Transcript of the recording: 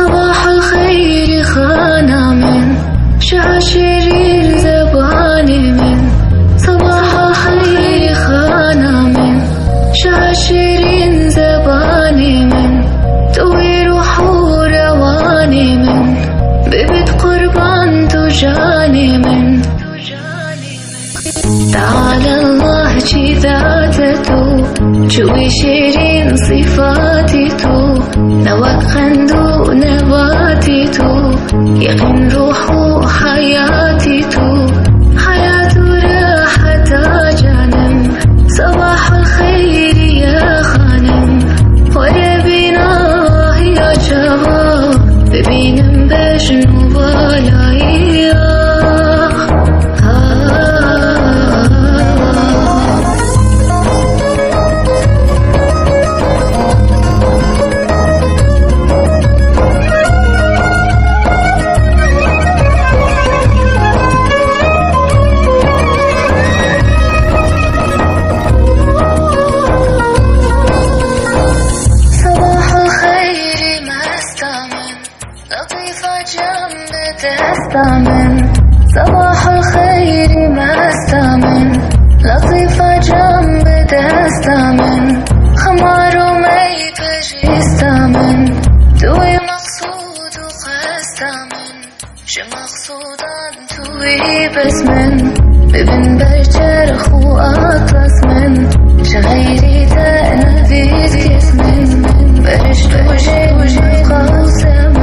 صباح الخير خانة من شعشرير زباني من صباح الخير خانة من شعشرين زباني من توي روح رواني من ببت قربان تجاني من تعالى الله جي ذاتته شوي شيرين صفاتي تو نواك خندو نباتي تو يقين روحو حياتي تو حياته راحة جانم صباح الخير يا خانم ويا بيناه يا جواب ببينم بجنو بالايا صباح الخير ما استامن لطيفة جنب تستامن خمار ومي بجي استامن توي مقصود وقستامن شي مقصودان توي بس من ببن برجرخ وأطلس من شغيري تأنفيز كسمن برشت وجي قوسم